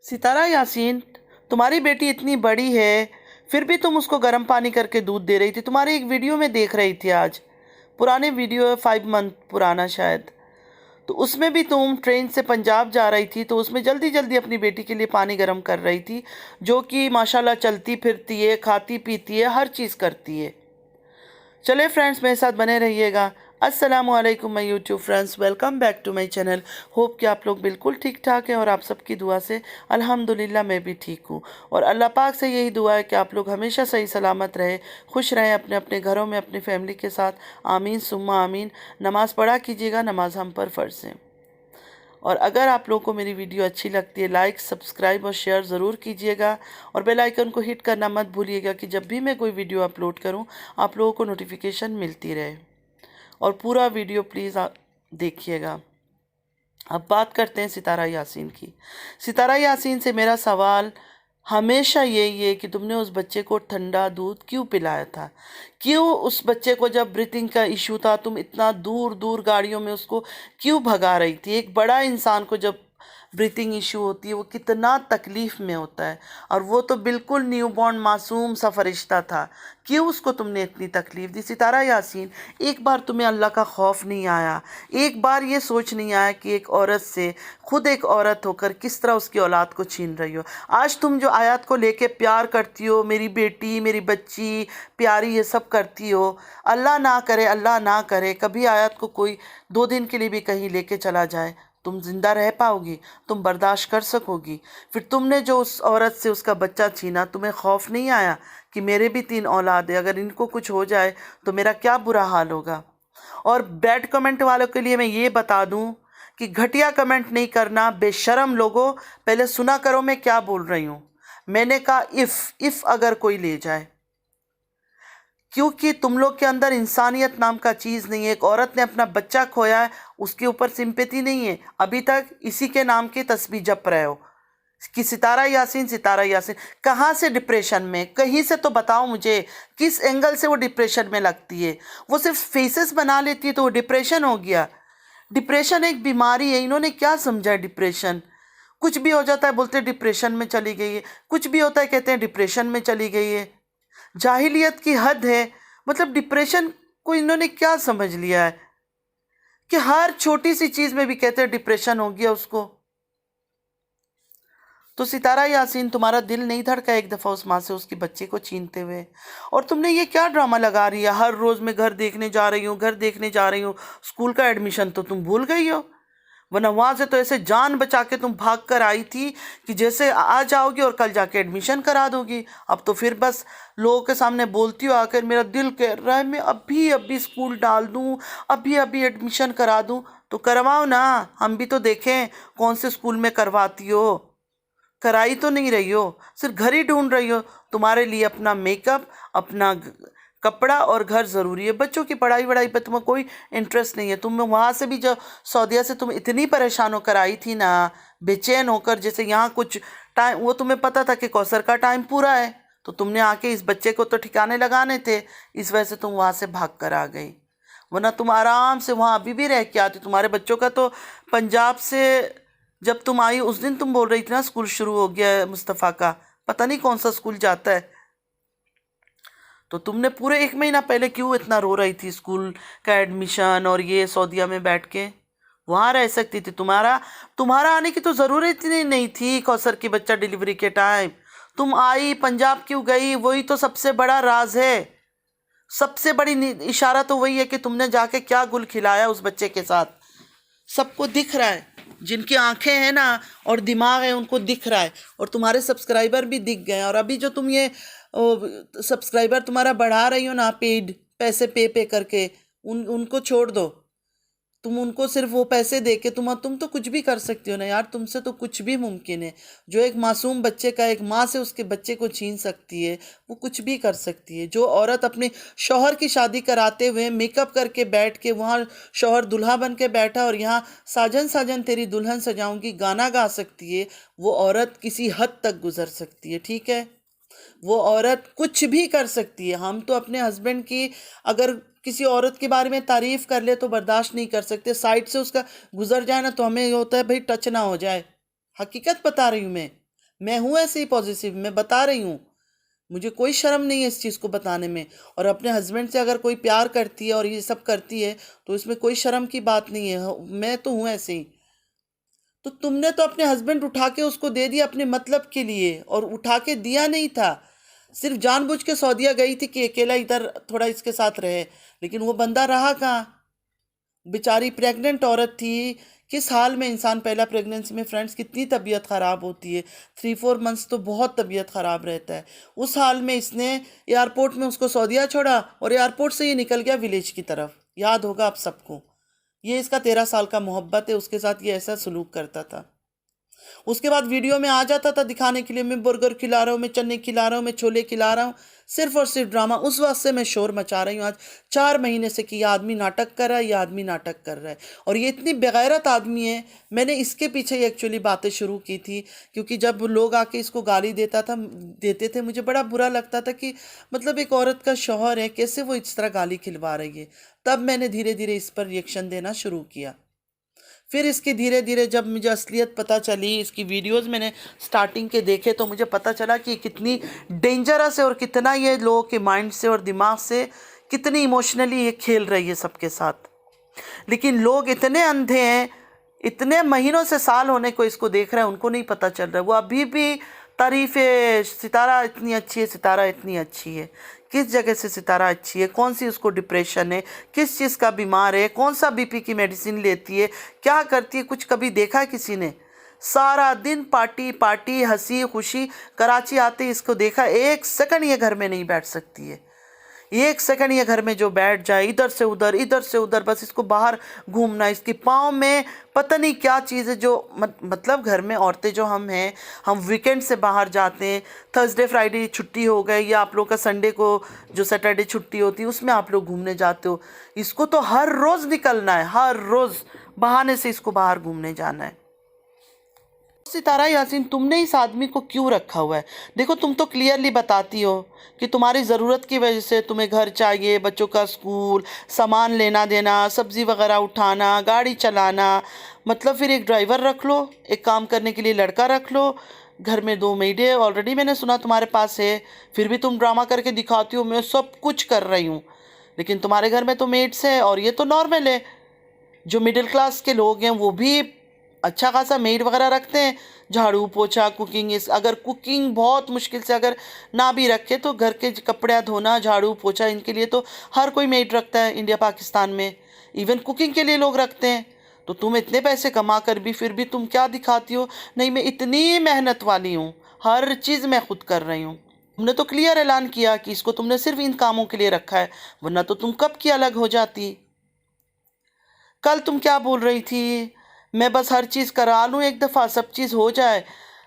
सितारा यासीन, तुम्हारी बेटी इतनी बड़ी है, फिर भी तुम उसको गर्म पानी करके दूध दे रही थी। तुम्हारी एक वीडियो में देख रही थी आज, पुराने वीडियो है, 5 मंथ पुराना शायद। तो उसमें भी तुम ट्रेन से पंजाब जा रही थी, तो उसमें जल्दी जल्दी अपनी बेटी के लिए पानी गर्म कर रही थी, जो कि माशाल्लाह चलती फिरती है, खाती पीती है, हर चीज़ करती है। चले फ्रेंड्स, मेरे साथ बने रहिएगा। अस्सलामुअलैकुम my YouTube friends, welcome back to my channel. Hope कि आप लोग बिल्कुल ठीक ठाक हैं और आप सबकी दुआ से अल्हम्दुलिल्लाह मैं भी ठीक हूँ। और अल्लाह पाक से यही दुआ है कि आप लोग हमेशा सही सलामत रहे, खुश रहें अपने अपने घरों में अपनी फैमिली के साथ। आमीन सुम्मा आमीन। नमाज़ पढ़ा कीजिएगा, नमाज हम पर फ़र्ज़ है। और अगर आप लोगों को मेरी वीडियो अच्छी लगती है, लाइक सब्सक्राइब और शेयर ज़रूर कीजिएगा। और बेल आइकन को हिट करना मत भूलिएगा कि जब भी मैं कोई वीडियो अपलोड करूं, आप लोगों को नोटिफिकेशन मिलती रहे। और पूरा वीडियो प्लीज़ देखिएगा। अब बात करते हैं सितारा यासीन की। सितारा यासीन से मेरा सवाल हमेशा यही है कि तुमने उस बच्चे को ठंडा दूध क्यों पिलाया था? क्यों उस बच्चे को, जब ब्रीथिंग का इशू था, तुम इतना दूर दूर गाड़ियों में उसको क्यों भगा रही थी? एक बड़ा इंसान को जब ब्रीथिंग इशू होती है, वो कितना तकलीफ में होता है। और वो तो बिल्कुल न्यूबॉर्न मासूम सा फरिश्ता था। क्यों उसको तुमने इतनी तकलीफ दी? सितारा यासीन, एक बार तुम्हें अल्लाह का खौफ नहीं आया? एक बार ये सोच नहीं आया कि एक औरत से, खुद एक औरत होकर, किस तरह उसकी औलाद को छीन रही हो? आज तुम जो आयत को लेके प्यार करती हो, मेरी बेटी, मेरी बच्ची प्यारी, ये सब करती हो, अल्लाह ना करे, अल्लाह ना करे कभी आयत को कोई 2 दिन के लिए भी कहीं लेके चला जाए, तुम जिंदा रह पाओगी? तुम बर्दाश्त कर सकोगी? फिर तुमने जो उस औरत से उसका बच्चा छीना, तुम्हें खौफ नहीं आया कि मेरे भी 3 औलाद है, अगर इनको कुछ हो जाए तो मेरा क्या बुरा हाल होगा? और बैड कमेंट वालों के लिए मैं ये बता दूं कि घटिया कमेंट नहीं करना, बेशरम लोगों। पहले सुना करो मैं क्या बोल रही हूँ। मैंने कहा इफ़ अगर कोई ले जाए, क्योंकि तुम लोग के अंदर इंसानियत नाम का चीज़ नहीं है। एक औरत ने अपना बच्चा खोया है, उसके ऊपर सिंपैथी नहीं है। अभी तक इसी के नाम की तस्बीह जप रहे हो कि सितारा यासीन, सितारा यासीन। कहाँ से डिप्रेशन में? कहीं से तो बताओ मुझे, किस एंगल से वो डिप्रेशन में लगती है? वो सिर्फ फेसेस बना लेती है तो वो डिप्रेशन हो गया? डिप्रेशन एक बीमारी है। इन्होंने क्या समझा है डिप्रेशन? कुछ भी हो जाता है बोलते हैं डिप्रेशन में चली गई है, कुछ भी होता है कहते हैं डिप्रेशन में चली गई है। जाहिलियत की हद है। मतलब डिप्रेशन को इन्होंने क्या समझ लिया है कि हर छोटी सी चीज में भी कहते हैं डिप्रेशन हो गया उसको। तो सितारा यासीन, तुम्हारा दिल नहीं धड़का एक दफा उस माँ से उसकी बच्चे को छीनते हुए? और तुमने ये क्या ड्रामा लगा रही है? हर रोज मैं घर देखने जा रही हूँ, घर देखने जा रही हूँ। स्कूल का एडमिशन तो तुम भूल गई हो, वरना वहां से तो ऐसे जान बचा के तुम भाग कर आई थी कि जैसे आ जाओगी और कल जाके एडमिशन करा दोगी। अब तो फिर बस लोगों के सामने बोलती हो आकर, मेरा दिल कह रहा है मैं अभी अभी स्कूल डाल दूं, अभी अभी एडमिशन करा दूं। तो करवाओ ना, हम भी तो देखें कौन से स्कूल में करवाती हो। कराई तो नहीं रही हो, सिर्फ घर ही ढूंढ रही हो। तुम्हारे लिए अपना मेकअप, अपना कपड़ा और घर ज़रूरी है। बच्चों की पढ़ाई वढ़ाई पर तुम्हें कोई इंटरेस्ट नहीं है। तुम वहाँ से भी, जो सऊदीया से तुम इतनी परेशान होकर आई थी ना, बेचैन होकर, जैसे यहाँ कुछ टाइम, वो तुम्हें पता था कि कौसर का टाइम पूरा है, तो तुमने आके इस बच्चे को तो ठिकाने लगाने थे, इस वजह से तुम वहाँ से भाग कर आ गई। वरना तुम आराम से वहाँ अभी भी रह के आती। तुम्हारे बच्चों का तो पंजाब से जब तुम आई उस दिन तुम बोल रही थी ना स्कूल शुरू हो गया है मुस्तफ़ा का, पता नहीं कौन सा स्कूल जाता है। तो तुमने पूरे 1 महीना पहले क्यों इतना रो रही थी? स्कूल का एडमिशन और ये सऊदीया में बैठ के वहाँ रह सकती थी। तुम्हारा तुम्हारा आने की तो ज़रूरत ही नहीं थी। कौसर की बच्चा डिलीवरी के टाइम तुम आई, पंजाब क्यों गई? वही तो सबसे बड़ा राज है। सबसे बड़ी इशारा तो वही है कि तुमने जाके क्या गुल खिलाया उस बच्चे के साथ। सबको दिख रहा है, जिनकी आंखें हैं ना और दिमाग है उनको दिख रहा है। और तुम्हारे सब्सक्राइबर भी दिख गए। और अभी जो तुम ये सब्सक्राइबर तुम्हारा बढ़ा रही हो ना, पेड पैसे पे करके, उनको छोड़ दो। तुम उनको सिर्फ वो पैसे दे के तुम तो कुछ भी कर सकती हो ना यार। तुमसे तो कुछ भी मुमकिन है। जो एक मासूम बच्चे का, एक माँ से उसके बच्चे को छीन सकती है, वो कुछ भी कर सकती है। जो औरत अपने शौहर की शादी कराते हुए मेकअप करके बैठ के, वहाँ शौहर दूल्हा बन के बैठा और यहाँ साजन साजन तेरी दुल्हन सजाऊंगी गाना गा सकती है, वो औरत किसी हद तक गुजर सकती है। ठीक है, वो औरत कुछ भी कर सकती है। हम तो अपने हस्बैंड की अगर किसी औरत के बारे में तारीफ कर ले तो बर्दाश्त नहीं कर सकते। साइड से उसका गुजर जाए ना तो हमें ये होता है भाई टच ना हो जाए। हकीकत बता रही हूँ मैं। मैं हूँ ऐसे ही पॉजिटिव, मैं बता रही हूँ, मुझे कोई शर्म नहीं है इस चीज़ को बताने में। और अपने हस्बैंड से अगर कोई प्यार करती है और ये सब करती है तो इसमें कोई शर्म की बात नहीं है, मैं तो हूँ ऐसे ही। तो तुमने तो अपने हस्बैंड उठा के उसको दे दिया अपने मतलब के लिए, और उठा के दिया नहीं था, सिर्फ जानबूझ के सऊदीया गई थी कि अकेला इधर थोड़ा इसके साथ रहे, लेकिन वो बंदा रहा कहाँ? बेचारी प्रेग्नेंट औरत थी। किस हाल में इंसान पहला प्रेगनेंसी में फ्रेंड्स कितनी तबीयत ख़राब होती है, 3-4 मंथ्स तो बहुत तबीयत ख़राब रहता है। उस हाल में इसने एयरपोर्ट में उसको सऊदीया छोड़ा और एयरपोर्ट से ये निकल गया विलेज की तरफ। याद होगा आप सबको, ये इसका 13 साल का मोहब्बत है, उसके साथ ये ऐसा सलूक करता था। उसके बाद वीडियो में आ जाता था दिखाने के लिए, मैं बर्गर खिला रहा हूँ, मैं चने खिला रहा हूँ, मैं छोले खिला रहा हूँ, सिर्फ और सिर्फ ड्रामा। उस वक्त से मैं शोर मचा रही हूँ आज 4 महीने से कि ये आदमी नाटक कर रहा है, ये आदमी नाटक कर रहा है। और ये इतनी बेगैरत आदमी है, मैंने इसके पीछे ही एक्चुअली बातें शुरू की थी, क्योंकि जब लोग आके इसको गाली देते थे, मुझे बड़ा बुरा लगता था कि मतलब एक औरत का शौहर है, कैसे वो इस तरह गाली खिलवा रही है। तब मैंने धीरे धीरे इस पर रिएक्शन देना शुरू किया। फिर इसकी धीरे धीरे जब मुझे असलियत पता चली, इसकी वीडियोस मैंने स्टार्टिंग के देखे, तो मुझे पता चला कि कितनी डेंजरस है और कितना ये लोगों के माइंड से और दिमाग से कितनी इमोशनली ये खेल रही है सबके साथ। लेकिन लोग इतने अंधे हैं, इतने महीनों से साल होने को इसको देख रहे हैं, उनको नहीं पता चल रहा है। वो अभी भी तारीफ़ें, सितारा इतनी अच्छी है, सितारा इतनी अच्छी है। किस जगह से सितारा अच्छी है? कौन सी उसको डिप्रेशन है? किस चीज़ का बीमार है? कौन सा बीपी की मेडिसिन लेती है? क्या करती है? कुछ कभी देखा है किसी ने? सारा दिन पार्टी पार्टी, हंसी खुशी। कराची आते ही इसको देखा, 1 सेकंड ये घर में नहीं बैठ सकती है। 1 सेकंड ये घर में जो बैठ जाए, इधर से उधर, इधर से उधर, बस इसको बाहर घूमना। इसके पाँव में पता नहीं क्या चीज़ है जो मतलब घर में औरतें जो हम हैं, हम वीकेंड से बाहर जाते हैं, थर्सडे फ्राइडे छुट्टी हो गई, या आप लोग का संडे को जो सैटरडे छुट्टी होती है उसमें आप लोग घूमने जाते हो। इसको तो हर रोज़ निकलना है, हर रोज़ बहाने से इसको बाहर घूमने जाना है। सितारा यासीन, तुमने इस आदमी को क्यों रखा हुआ है? देखो, तुम तो क्लियरली बताती हो कि तुम्हारी ज़रूरत की वजह से तुम्हें घर चाहिए, बच्चों का स्कूल, सामान लेना देना, सब्ज़ी वगैरह उठाना, गाड़ी चलाना। मतलब फिर एक ड्राइवर रख लो, एक काम करने के लिए लड़का रख लो, घर में 2 मेडें ऑलरेडी मैंने सुना तुम्हारे पास है। फिर भी तुम ड्रामा करके दिखाती हो मैं सब कुछ कर रही हूँ, लेकिन तुम्हारे घर में तो मेड्स है, और ये तो नॉर्मल है। जो मिडिल क्लास के लोग हैं वो भी अच्छा खासा मेड वगैरह रखते हैं, झाड़ू पोछा, कुकिंग। इस अगर कुकिंग बहुत मुश्किल से अगर ना भी रखे तो घर के कपड़े धोना, झाड़ू पोछा, इनके लिए तो हर कोई मेड रखता है इंडिया पाकिस्तान में। इवन कुकिंग के लिए लोग रखते हैं। तो तुम इतने पैसे कमा कर भी फिर भी तुम क्या दिखाती हो? नहीं, मैं इतनी मेहनत वाली हूँ, हर चीज़ मैं खुद कर रही हूँ। तुमने तो क्लियर ऐलान किया कि इसको तुमने सिर्फ इन कामों के लिए रखा है, वरना तो तुम कब की अलग हो जाती। कल तुम क्या बोल रही थी? मैं बस हर चीज़ करा लूँ, एक दफ़ा सब चीज़ हो जाए,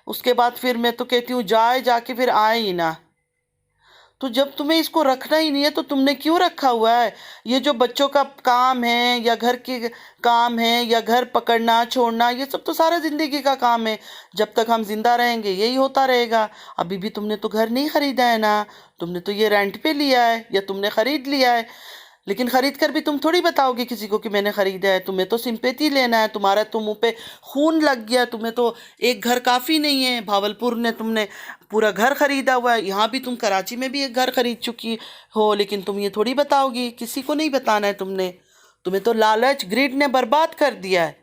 उसके बाद फिर मैं तो कहती हूँ जाए जाके फिर आए ही ना। तो जब तुम्हें इसको रखना ही नहीं है तो तुमने क्यों रखा हुआ है? ये जो बच्चों का काम है या घर के काम है या घर पकड़ना छोड़ना, ये सब तो सारा ज़िंदगी का काम है। जब तक हम जिंदा रहेंगे यही होता रहेगा। अभी भी तुमने तो घर नहीं खरीदा है ना, तुमने तो ये रेंट पे लिया है या तुमने खरीद लिया है। लेकिन खरीद कर भी तुम थोड़ी बताओगे किसी को कि मैंने खरीदा है। तुम्हें तो सिंपैथी लेना है, तुम्हारा तो मुंह पे खून लग गया। तुम्हें तो एक घर काफ़ी नहीं है, भावलपुर ने तुमने पूरा घर खरीदा हुआ है, यहाँ भी तुम कराची में भी एक घर खरीद चुकी हो, लेकिन तुम ये थोड़ी बताओगी, किसी को नहीं बताना है तुमने। तुम्हें तो लालच, ग्रिड ने बर्बाद कर दिया है।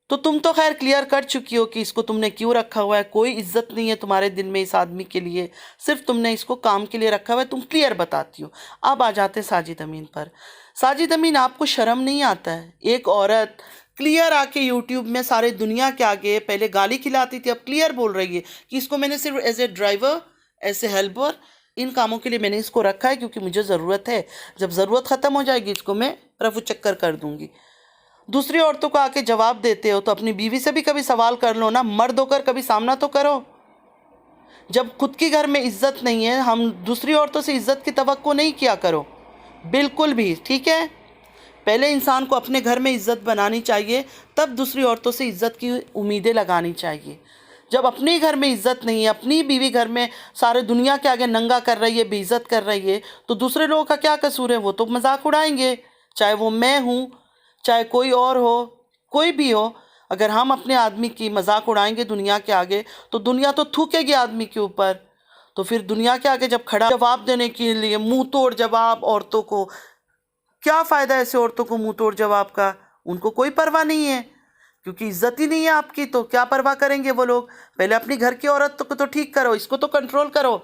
तो तुम तो खैर क्लियर कर चुकी हो कि इसको तुमने क्यों रखा हुआ है। कोई इज्जत नहीं है तुम्हारे दिल में इस आदमी के लिए, सिर्फ तुमने इसको काम के लिए रखा हुआ है, तुम क्लियर बताती हो। अब आ जाते साजिद अमीन पर। साजिद अमीन, आपको शर्म नहीं आता है? एक औरत क्लियर आके यूट्यूब में सारे दुनिया के आगे पहले गाली खिलाती थी, अब क्लियर बोल रही है कि इसको मैंने सिर्फ as a driver, as a helper, इन कामों के लिए मैंने इसको रखा है क्योंकि मुझे ज़रूरत है। जब ज़रूरत ख़त्म हो जाएगी इसको मैं रफू चक्कर कर दूंगी। दूसरी औरतों को आके जवाब देते हो तो अपनी बीवी से भी कभी सवाल कर लो ना, मर्द होकर कभी सामना तो करो। जब खुद के घर में इज्जत नहीं है, हम दूसरी औरतों से इज्जत की तवक्को नहीं किया करो बिल्कुल भी, ठीक है? पहले इंसान को अपने घर में इज्जत बनानी चाहिए, तब दूसरी औरतों से इज्जत की उम्मीदें लगानी चाहिए। जब अपने घर में इज्जत नहीं है, अपनी बीवी घर में सारे दुनिया के आगे नंगा कर रही है, बेइज्जत कर रही है, तो दूसरे लोगों का क्या कसूर है? वो तो मजाक उड़ाएंगे, चाहे वो मैं हूँ, चाहे कोई और हो, कोई भी हो। अगर हम अपने आदमी की मजाक उड़ाएंगे दुनिया के आगे तो दुनिया तो थूकेगी आदमी के ऊपर। तो फिर दुनिया के आगे जब खड़ा जवाब देने के लिए मुंह तोड़ जवाब औरतों को, क्या फ़ायदा ऐसे औरतों को मुंह तोड़ जवाब का? उनको कोई परवाह नहीं है, क्योंकि इज्जत ही नहीं है आपकी, तो क्या परवाह करेंगे वो लोग? पहले अपनी घर की औरत को तो ठीक करो, इसको तो कंट्रोल करो।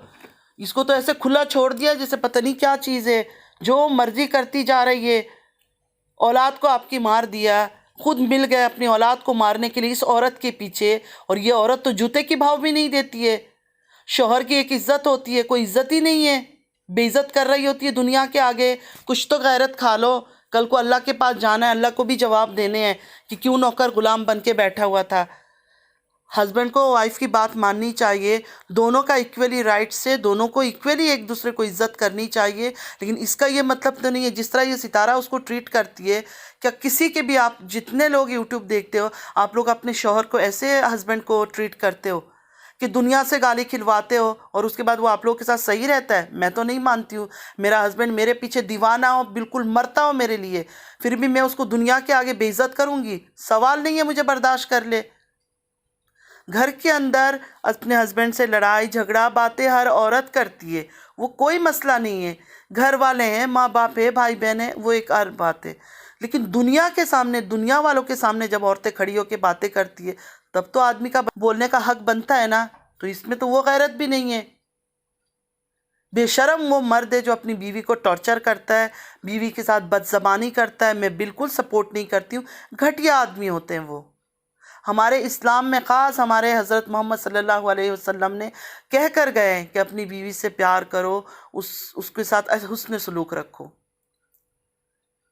इसको तो ऐसे खुला छोड़ दिया जैसे पता नहीं क्या चीज़ है, जो मर्जी करती जा रही है। औलाद को आपकी मार दिया, खुद मिल गए अपनी औलाद को मारने के लिए इस औरत के पीछे, और ये औरत तो जूते की भाव भी नहीं देती है। शौहर की एक इज्जत होती है, कोई इज्जत ही नहीं है, बेइज्जत कर रही होती है दुनिया के आगे। कुछ तो गैरत खा लो, कल को अल्लाह के पास जाना है, अल्लाह को भी जवाब देने हैं कि क्यों नौकर गुलाम बन के बैठा हुआ था। हस्बैंड को वाइफ की बात माननी चाहिए, दोनों का इक्वली राइट्स है, दोनों को इक्वली एक दूसरे को इज्जत करनी चाहिए। लेकिन इसका ये मतलब तो नहीं है जिस तरह ये सितारा उसको ट्रीट करती है, क्या किसी के भी, आप जितने लोग यूट्यूब देखते हो, आप लोग अपने शौहर को ऐसे हस्बैंड को ट्रीट करते हो कि दुनिया से गाली खिलवाते हो और उसके बाद वो आप लोगों के साथ सही रहता है? मैं तो नहीं मानती हूँ। मेरा हस्बैंड मेरे पीछे दीवाना हो, बिल्कुल मरता हो मेरे लिए, फिर भी मैं उसको दुनिया के आगे बेइज्जत करूँगी? सवाल नहीं है, मुझे बर्दाश्त कर ले। घर के अंदर अपने हस्बैंड से लड़ाई झगड़ा बातें हर औरत करती है, वो कोई मसला नहीं है। घर वाले हैं, माँ बाप है, भाई बहन है, वो एक और बात है। लेकिन दुनिया के सामने, दुनिया वालों के सामने जब औरतें खड़ी होकर बातें करती है, तब तो आदमी का बोलने का हक बनता है ना। तो इसमें तो वो गैरत भी नहीं है। बेशर्म वो मर्द है जो अपनी बीवी को टॉर्चर करता है, बीवी के साथ बदजबानी करता है। मैं बिल्कुल सपोर्ट नहीं करती हूँ, घटिया आदमी होते हैं वो। हमारे इस्लाम में ख़ास हमारे हज़रत मोहम्मद सल्लल्लाहु अलैहि वसल्लम ने कह कर गए हैं कि अपनी बीवी से प्यार करो, उसके साथ हुस्न सलूक रखो।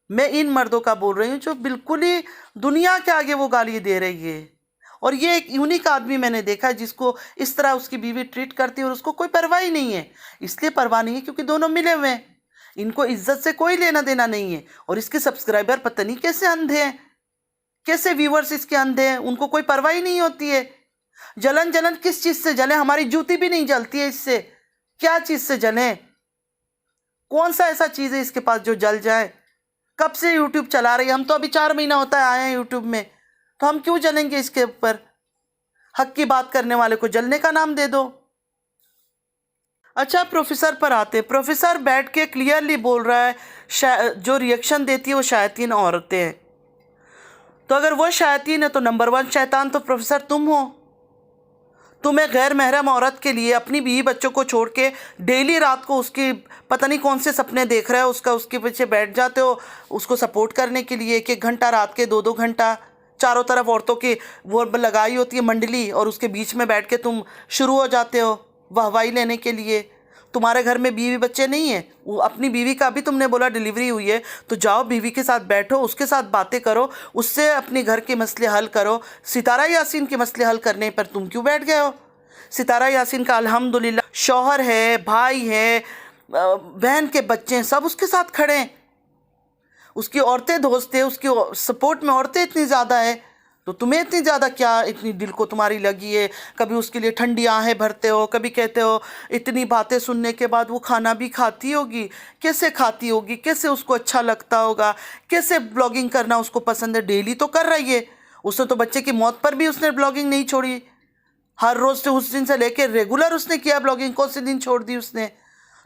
मैं इन मर्दों का बोल रही हूँ जो बिल्कुल ही दुनिया के आगे वो गाली दे रही है। और ये एक यूनिक आदमी मैंने देखा है जिसको इस तरह उसकी बीवी ट्रीट करती है और उसको कोई परवाह ही नहीं है। इसलिए परवाह नहीं है क्योंकि दोनों मिले हुए हैं, इनको इज्जत से कोई लेना देना नहीं है। और इसके सब्सक्राइबर पता नहीं कैसे अंधे हैं, कैसे व्यूवर्स इसके अंधे हैं, उनको कोई परवाह ही नहीं होती है। जलन जलन किस चीज़ से जले? हमारी जूती भी नहीं जलती है इससे, क्या चीज़ से जले? कौन सा ऐसा चीज़ है इसके पास जो जल जाए? कब से यूट्यूब चला रही है, हम तो अभी 4 महीना होता है आए हैं यूट्यूब में, तो हम क्यों जलेंगे इसके ऊपर? हक की बात करने वाले को जलने का नाम दे दो। अच्छा, प्रोफेसर पर आते। प्रोफेसर बैठ के क्लियरली बोल रहा है जो रिएक्शन देती है वो शायतीन औरतें हैं। तो अगर वो शायतीन है तो नंबर 1 शैतान तो प्रोफेसर तुम हो। तुम्हें गैर महरम औरत के लिए अपनी बीवी बच्चों को छोड़ के डेली रात को उसकी पता नहीं कौन से सपने देख रहे हो, उसके पीछे बैठ जाते हो उसको सपोर्ट करने के लिए। 1-1 घंटा रात के, 2-2 घंटा, चारों तरफ औरतों की वो लगाई होती है मंडली, और उसके बीच में बैठ के तुम शुरू हो जाते हो वाहवाही लेने के लिए। तुम्हारे घर में बीवी बच्चे नहीं है, वो अपनी बीवी का अभी तुमने बोला डिलीवरी हुई है, तो जाओ बीवी के साथ बैठो, उसके साथ बातें करो, उससे अपने घर के मसले हल करो। सितारा यासीन के मसले हल करने पर तुम क्यों बैठ गए हो? सितारा यासीन का अल्हम्दुलिल्लाह शौहर है, भाई है, बहन के बच्चे हैं, सब उसके साथ खड़े हैं, उसकी औरतें दोस्त है, उसकी सपोर्ट में औरतें इतनी ज़्यादा है, तो तुम्हें इतनी ज़्यादा क्या, इतनी दिल को तुम्हारी लगी है? कभी उसके लिए ठंडी आहें भरते हो, कभी कहते हो इतनी बातें सुनने के बाद वो खाना भी खाती होगी, कैसे खाती होगी, कैसे उसको अच्छा लगता होगा, कैसे ब्लॉगिंग करना उसको पसंद है, डेली तो कर रही है। उसने तो बच्चे की मौत पर भी उसने ब्लॉगिंग नहीं छोड़ी, हर रोज़ से उस दिन से लेकर रेगुलर उसने किया ब्लॉगिंग, कौन से दिन छोड़ दी उसने?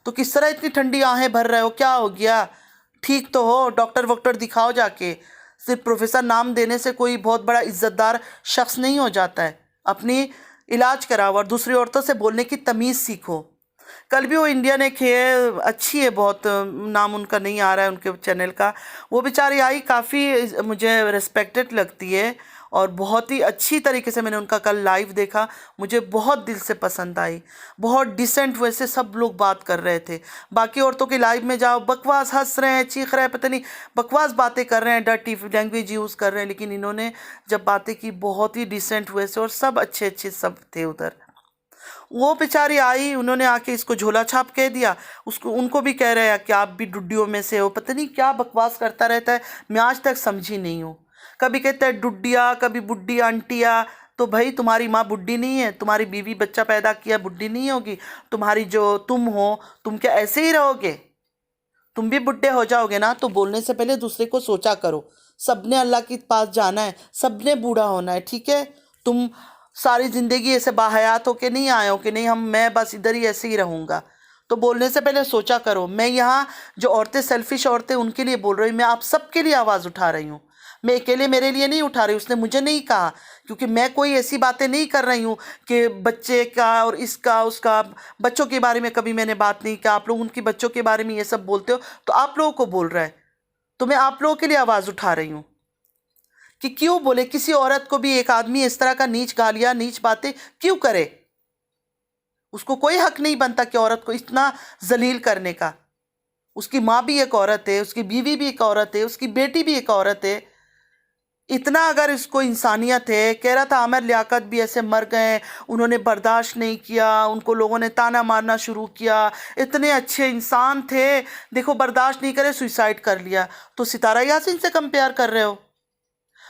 तो किस तरह इतनी ठंडी आहें भर रहे हो, क्या हो गया? ठीक तो हो, डॉक्टर वॉक्टर दिखाओ जाके। सिर्फ प्रोफेसर नाम देने से कोई बहुत बड़ा इज्जतदार शख्स नहीं हो जाता है। अपनी इलाज कराओ और दूसरी औरतों से बोलने की तमीज़ सीखो। कल भी वो इंडियन एक है, अच्छी है बहुत, नाम उनका नहीं आ रहा है उनके चैनल का, वो बेचारी आई, काफ़ी मुझे रिस्पेक्टेड लगती है और बहुत ही अच्छी तरीके से मैंने उनका कल लाइव देखा, मुझे बहुत दिल से पसंद आई, बहुत डिसेंट वैसे सब लोग बात कर रहे थे। बाकी औरतों के लाइव में जाओ, बकवास, हंस रहे हैं, चीख रहे हैं, पता नहीं बकवास बातें कर रहे हैं, डर्टी लैंग्वेज यूज़ कर रहे हैं, लेकिन इन्होंने जब बातें की बहुत ही डिसेंट वैसे, और सब अच्छे अच्छे सब थे उधर। वो बेचारी आई, उन्होंने आके इसको झोला छाप कह दिया, उसको उनको भी कह रहे हैं कि आप भी डुड्डियों में से हो, पता नहीं क्या बकवास करता रहता है, मैं आज तक समझी नहीं हूँ। कभी कहता है डुड्डिया, कभी बुड्ढी आंटिया, तो भाई तुम्हारी माँ बुड्ढी नहीं है, तुम्हारी बीवी बच्चा पैदा किया बुड्ढी नहीं होगी, तुम्हारी जो तुम हो, तुम क्या ऐसे ही रहोगे? तुम भी बुढ़े हो जाओगे ना, तो बोलने से पहले दूसरे को सोचा करो, सबने अल्लाह के पास जाना है, सबने बूढ़ा होना है, ठीक है। तुम सारी ज़िंदगी ऐसे बाहयात होके नहीं आए हो कि नहीं मैं बस इधर ही ऐसे ही रहूँगा। तो बोलने से पहले सोचा करो। मैं यहाँ जो औरतें सेल्फिश औरतें उनके लिए बोल रही हूँ, मैं आप सबके लिए आवाज़ उठा रही हूँ। मैं अकेले मेरे लिए नहीं उठा रही, उसने मुझे नहीं कहा, क्योंकि मैं कोई ऐसी बातें नहीं कर रही हूँ कि बच्चे का और इसका उसका। बच्चों के बारे में कभी मैंने बात नहीं की। आप लोग उनकी बच्चों के बारे में ये सब बोलते हो तो आप लोगों को बोल रहा है, तो मैं आप लोगों के लिए आवाज़ उठा रही हूँ कि क्यों बोले किसी औरत को भी एक आदमी इस तरह का नीच गालियाँ नीच बातें क्यों करे। उसको कोई हक नहीं बनता कि औरत को इतना जलील करने का। उसकी माँ भी एक औरत है, उसकी बीवी भी एक औरत है, उसकी बेटी भी एक औरत है। इतना अगर इसको इंसानियत है, कह रहा था आमिर लियाकत भी ऐसे मर गए, उन्होंने बर्दाश्त नहीं किया, उनको लोगों ने ताना मारना शुरू किया, इतने अच्छे इंसान थे, देखो बर्दाश्त नहीं करे सुसाइड कर लिया। तो सितारा यासीन से कंपेयर कर रहे हो?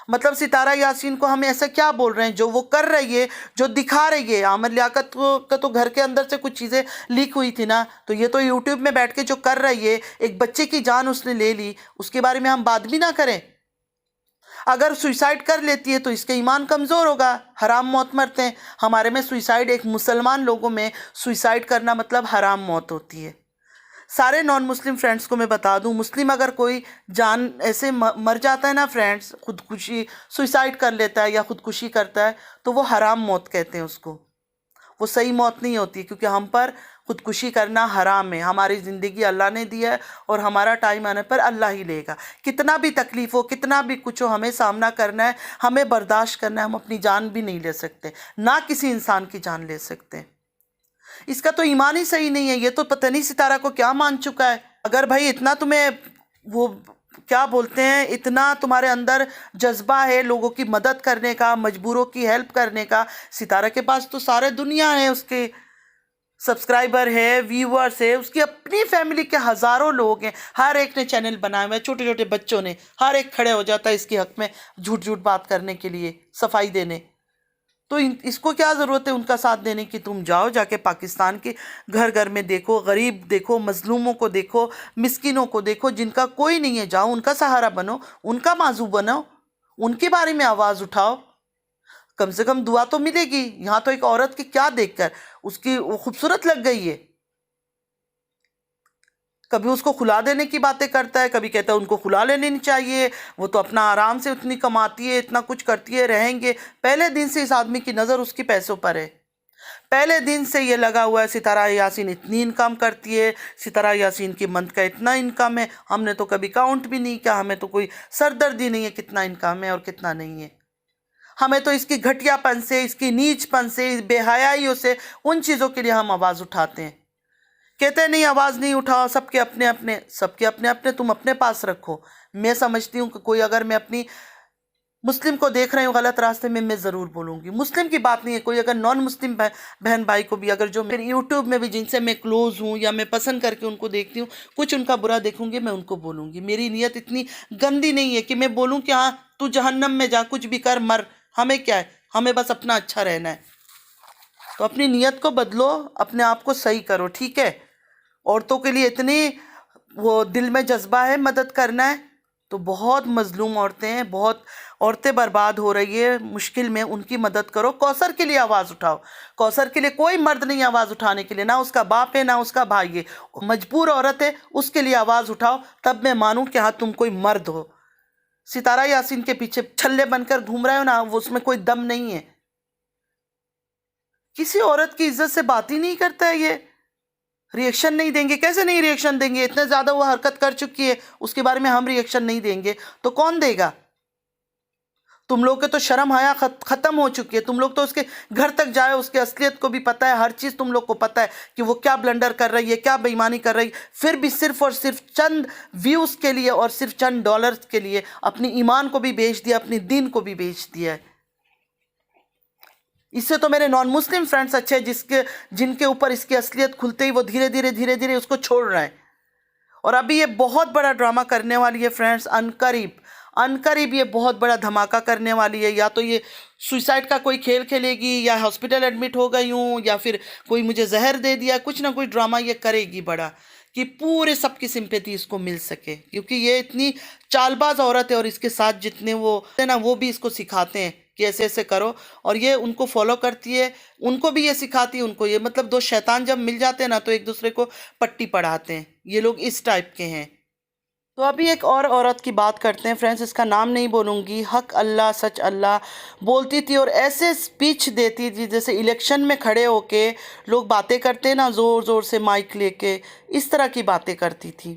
मतलब सितारा यासीन को हम ऐसा क्या बोल रहे हैं? जो वो कर रही है, जो दिखा रही है। आमिर लियाकत का तो घर के अंदर से कुछ चीज़ें लीक हुई थी ना, तो ये तो यूट्यूब में बैठ के जो कर रही है, एक बच्चे की जान उसने ले ली, उसके बारे में हम बात भी ना करें? अगर सुसाइड कर लेती है तो इसके ईमान कमज़ोर होगा, हराम मौत मरते हैं। हमारे में सुसाइड, एक मुसलमान लोगों में सुसाइड करना मतलब हराम मौत होती है। सारे नॉन मुस्लिम फ्रेंड्स को मैं बता दूं, मुस्लिम अगर कोई जान ऐसे मर जाता है ना फ्रेंड्स, खुदकुशी सुसाइड कर लेता है या खुदकुशी करता है, तो वो हराम मौत कहते हैं उसको। वो सही मौत नहीं होती, क्योंकि हम पर खुदकुशी करना हराम है। हमारी ज़िंदगी अल्लाह ने दी है और हमारा टाइम आने पर अल्लाह ही लेगा। कितना भी तकलीफ़ हो, कितना भी कुछ हो, हमें सामना करना है, हमें बर्दाश्त करना है। हम अपनी जान भी नहीं ले सकते, ना किसी इंसान की जान ले सकते। इसका तो ईमान ही सही नहीं है। ये तो पता नहीं सितारा को क्या मान चुका है। अगर भाई इतना तुम्हें वो क्या बोलते हैं, इतना तुम्हारे अंदर जज्बा है लोगों की मदद करने का, मजबूरों की हेल्प करने का, सितारा के पास तो सारे दुनिया है, उसके सब्सक्राइबर है, व्यूअर्स है, उसकी अपनी फैमिली के हज़ारों लोग हैं, हर एक ने चैनल बनाए हुए, छोटे छोटे बच्चों ने, हर एक खड़े हो जाता है इसके हक में झूठ झूठ बात करने के लिए, सफाई देने। तो इसको क्या ज़रूरत है उनका साथ देने की? तुम जाओ जाके पाकिस्तान के घर घर में देखो, गरीब देखो, मजलूमों को देखो, मिस्किनों को देखो, जिनका कोई नहीं है, जाओ उनका सहारा बनो, उनका माजू बनो, उनके बारे में आवाज़ उठाओ, कम से कम दुआ तो मिलेगी। यहाँ तो एक औरत की क्या देखकर उसकी वो खूबसूरत लग गई है, कभी उसको खुला देने की बातें करता है, कभी कहता है उनको खुला ले लेनी चाहिए, वो तो अपना आराम से उतनी कमाती है, इतना कुछ करती है, रहेंगे। पहले दिन से इस आदमी की नज़र उसकी पैसों पर है, पहले दिन से ये लगा हुआ है सितारा यासीन इतनी इनकम करती है, सितारा यासीन की मंथ का इतना इनकम है। हमने तो कभी काउंट भी नहीं किया, हमें तो कोई सरदर्दी नहीं है कितना इनकम है और कितना नहीं है। हमें तो इसकी घटियापन से, इसकी नीचपन से, इस बेहयाइयों से, उन चीज़ों के लिए हम आवाज़ उठाते हैं। कहते हैं नहीं आवाज़ नहीं उठाओ, सबके अपने अपने, सबके अपने अपने तुम अपने पास रखो। मैं समझती हूँ कि कोई अगर मैं अपनी मुस्लिम को देख रही हूँ गलत रास्ते में, मैं ज़रूर बोलूँगी। मुस्लिम की बात नहीं है, कोई अगर नॉन मुस्लिम बहन भाई को भी, अगर जो मेरे यूट्यूब में भी जिनसे मैं क्लोज़ हूँ या मैं पसंद करके उनको देखती हूँ, कुछ उनका बुरा देखूँगी, मैं उनको बोलूँगी। मेरी नीयत इतनी गंदी नहीं है कि मैं बोलूँ कि हाँ तू जहन्नम में जा, कुछ भी कर मर, हमें क्या है, हमें बस अपना अच्छा रहना है। तो अपनी नीयत को बदलो, अपने आप को सही करो, ठीक है। औरतों के लिए इतनी वो दिल में जज्बा है मदद करना है, तो बहुत मजलूम औरतें हैं, बहुत औरतें बर्बाद हो रही है मुश्किल में, उनकी मदद करो। कौसर के लिए आवाज़ उठाओ। कौसर के लिए कोई मर्द नहीं आवाज़ उठाने के लिए, ना उसका बाप है ना उसका भाई है, मजबूर औरत है, उसके लिए आवाज़ उठाओ, तब मैं मानूं कि हाँ तुम कोई मर्द हो। सितारा यासीन के पीछे छल्ले बनकर घूम रहे हो ना, वो उसमें कोई दम नहीं है। किसी औरत की इज्जत से बात ही नहीं करता है ये। रिएक्शन नहीं देंगे, कैसे नहीं रिएक्शन देंगे? इतने ज़्यादा वो हरकत कर चुकी है, उसके बारे में हम रिएक्शन नहीं देंगे तो कौन देगा? तुम लोग के तो शर्म हया ख़त्म हो चुकी है। तुम लोग तो उसके घर तक जाए, उसके असलियत को भी पता है, हर चीज़ तुम लोग को पता है कि वो क्या ब्लंडर कर रही है, क्या बेईमानी कर रही है। फिर भी सिर्फ और सिर्फ चंद व्यूज़ के लिए और सिर्फ चंद डॉलर्स के लिए अपनी ईमान को भी बेच दिया, अपनी दीन को भी बेच दिया है। इससे तो मेरे नॉन मुस्लिम फ्रेंड्स अच्छे हैं, जिनके ऊपर इसकी असलियत खुलते ही वो धीरे धीरे उसको छोड़ रहे हैं। और अभी ये बहुत बड़ा ड्रामा करने वाली है फ्रेंड्स, अनकरीब ये बहुत बड़ा धमाका करने वाली है। या तो ये सुसाइड का कोई खेल खेलेगी, या हॉस्पिटल एडमिट हो गई हूँ, या फिर कोई मुझे जहर दे दिया, कुछ ना कुछ ड्रामा ये करेगी बड़ा, कि पूरे सबकी सिंपैथी इसको मिल सके, क्योंकि ये इतनी चालबाज औरत है और इसके साथ जितने वो है ना वो भी इसको सिखाते हैं कि ऐसे ऐसे करो, और ये उनको फॉलो करती है, उनको भी ये सिखाती है, उनको ये मतलब दो शैतान जब मिल जाते हैं ना तो एक दूसरे को पट्टी पढ़ाते हैं, ये लोग इस टाइप के हैं। तो अभी एक और औरत की बात करते हैं फ्रेंड्स, इसका नाम नहीं बोलूँगी। हक अल्लाह सच अल्लाह बोलती थी और ऐसे स्पीच देती थी जैसे इलेक्शन में खड़े होके लोग बातें करते हैं ना ज़ोर ज़ोर से माइक लेके, इस तरह की बातें करती थी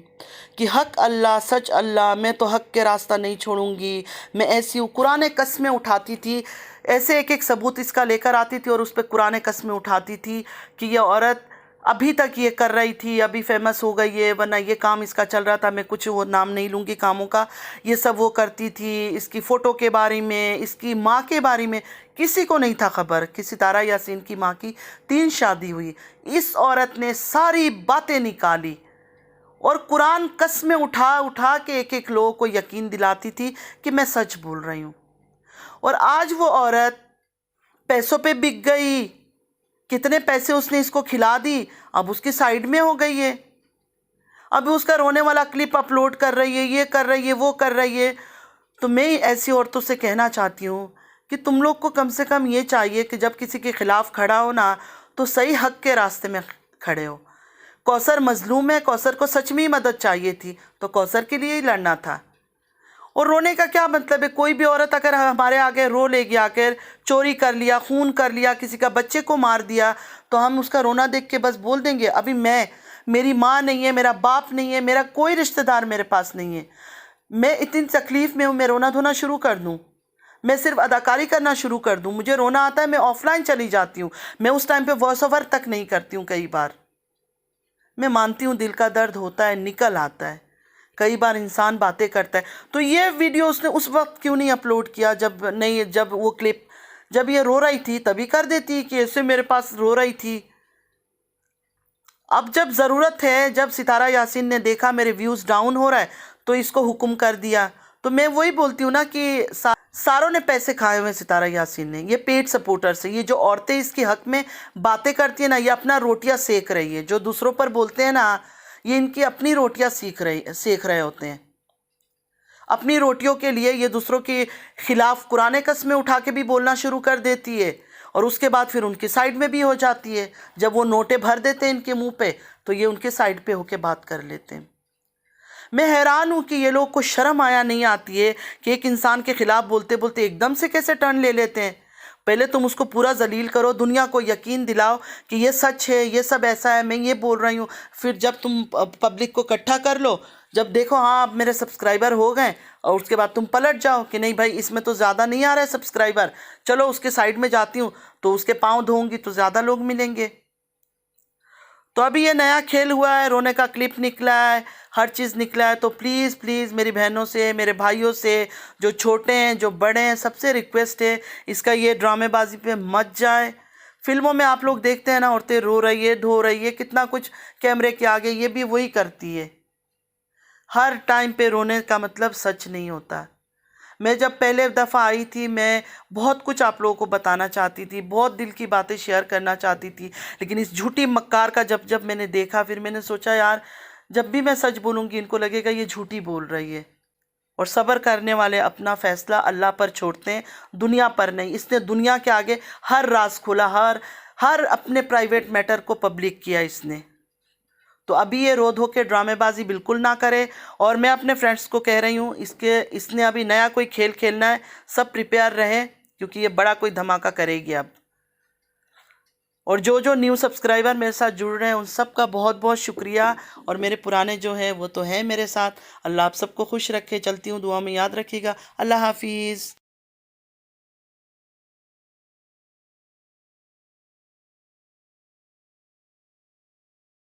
कि हक अल्लाह सच अल्लाह, मैं तो हक के रास्ता नहीं छोड़ूंगी, मैं ऐसी हूँ। कुरान कस्में उठाती थी, ऐसे एक एक सबूत इसका लेकर आती थी और उस पर कुरान कस्में उठाती थी कि ये औरत अभी तक ये कर रही थी, अभी फेमस हो गई है, वरना ये काम इसका चल रहा था, मैं कुछ वो नाम नहीं लूँगी कामों का, ये सब वो करती थी। इसकी फ़ोटो के बारे में, इसकी माँ के बारे में किसी को नहीं था खबर कि सितारा यासीन की माँ की 3 शादी हुई। इस औरत ने सारी बातें निकाली और कुरान कस्में उठा उठा के एक एक लोगों को यकीन दिलाती थी कि मैं सच बोल रही हूँ। और आज वो औरत पैसों पे बिक गई, कितने पैसे उसने इसको खिला दी, अब उसकी साइड में हो गई है, अब उसका रोने वाला क्लिप अपलोड कर रही है, ये कर रही है, वो कर रही है। तो मैं ऐसी औरतों से कहना चाहती हूँ कि तुम लोग को कम से कम ये चाहिए कि जब किसी के खिलाफ खड़ा हो ना तो सही हक के रास्ते में खड़े हो। कौसर मजलूम है, कौसर को सच में ही मदद चाहिए थी तो कौसर के लिए ही लड़ना था। और रोने का क्या मतलब है? कोई भी औरत अगर हमारे आगे रो लेगी, आकर चोरी कर लिया, खून कर लिया, किसी का बच्चे को मार दिया, तो हम उसका रोना देख के बस बोल देंगे अभी मेरी माँ नहीं है, मेरा बाप नहीं है, मेरा कोई रिश्तेदार मेरे पास नहीं है, मैं इतनी तकलीफ़ में हूँ, मैं रोना धोना शुरू कर दूँ, मैं सिर्फ अदाकारी करना शुरू कर दूँ, मुझे रोना आता है, मैं ऑफलाइन चली जाती हूँ, मैं उस टाइम पे वॉइस ओवर तक नहीं करती हूँ। कई बार मैं मानती हूँ दिल का दर्द होता है, निकल आता है, कई बार इंसान बातें करता है। तो ये वीडियो उसने उस वक्त क्यों नहीं अपलोड किया जब वो क्लिप, जब ये रो रही थी तभी कर देती कि ऐसे मेरे पास रो रही थी। अब जब ज़रूरत है, जब सितारा यासीन ने देखा मेरे व्यूज़ डाउन हो रहा है तो इसको हुक्म कर दिया। तो मैं वही बोलती हूँ ना कि सारों ने पैसे खाए हुए सितारा यासीन ने, ये पेड सपोर्टर से। ये जो औरतें इसके हक में बातें करती हैं ना, ये अपना रोटियां सेक रही है, जो दूसरों पर बोलते हैं ना ये इनकी अपनी रोटियां सेक रहे होते हैं। अपनी रोटियों के लिए ये दूसरों के खिलाफ कुरान कस्में उठा के भी बोलना शुरू कर देती है और उसके बाद फिर उनकी साइड में भी हो जाती है। जब वो नोटें भर देते हैं इनके मुंह पे तो ये उनके साइड पे होके बात कर लेते हैं। मैं हैरान हूँ कि ये लोग को शर्म आया नहीं आती है कि एक इंसान के खिलाफ बोलते बोलते एकदम से कैसे टर्न ले लेते हैं। पहले तुम उसको पूरा जलील करो, दुनिया को यकीन दिलाओ कि ये सच है, ये सब ऐसा है, मैं ये बोल रही हूँ। फिर जब तुम पब्लिक को इकट्ठा कर लो, जब देखो हाँ अब मेरे सब्सक्राइबर हो गए, और उसके बाद तुम पलट जाओ कि नहीं भाई इसमें तो ज़्यादा नहीं आ रहा है सब्सक्राइबर, चलो उसके साइड में जाती हूँ तो उसके पाँव धोऊंगी तो ज़्यादा लोग मिलेंगे। तो अभी ये नया खेल हुआ है, रोने का क्लिप निकला है, हर चीज़ निकला है। तो प्लीज़ प्लीज़ मेरी बहनों से, मेरे भाइयों से, जो छोटे हैं जो बड़े हैं, सबसे रिक्वेस्ट है इसका ये ड्रामेबाजी पे मत जाए। फिल्मों में आप लोग देखते हैं ना औरतें रो रही है, धो रही है, कितना कुछ कैमरे के आगे, ये भी वही करती है। हर टाइम पे रोने का मतलब सच नहीं होता। मैं जब पहले दफ़ा आई थी मैं बहुत कुछ आप लोगों को बताना चाहती थी, बहुत दिल की बातें शेयर करना चाहती थी, लेकिन इस झूठी मक्कार का जब मैंने देखा, फिर मैंने सोचा यार जब भी मैं सच बोलूँगी इनको लगेगा ये झूठी बोल रही है। और सब्र करने वाले अपना फ़ैसला अल्लाह पर छोड़ते हैं, दुनिया पर नहीं। इसने दुनिया के आगे हर राज खोला, हर अपने प्राइवेट मैटर को पब्लिक किया इसने। तो अभी ये रो धो के ड्रामेबाजी बिल्कुल ना करे। और मैं अपने फ्रेंड्स को कह रही हूँ इसने अभी नया कोई खेल खेलना है, सब प्रिपेयर रहे क्योंकि ये बड़ा कोई धमाका करेगी अब। और जो जो न्यू सब्सक्राइबर मेरे साथ जुड़ रहे हैं उन सब का बहुत बहुत शुक्रिया। और मेरे पुराने जो हैं वो तो हैं मेरे साथ। अल्लाह आप सबको खुश रखे। चलती हूँ, दुआ में याद रखिएगा। अल्लाह हाफिज़।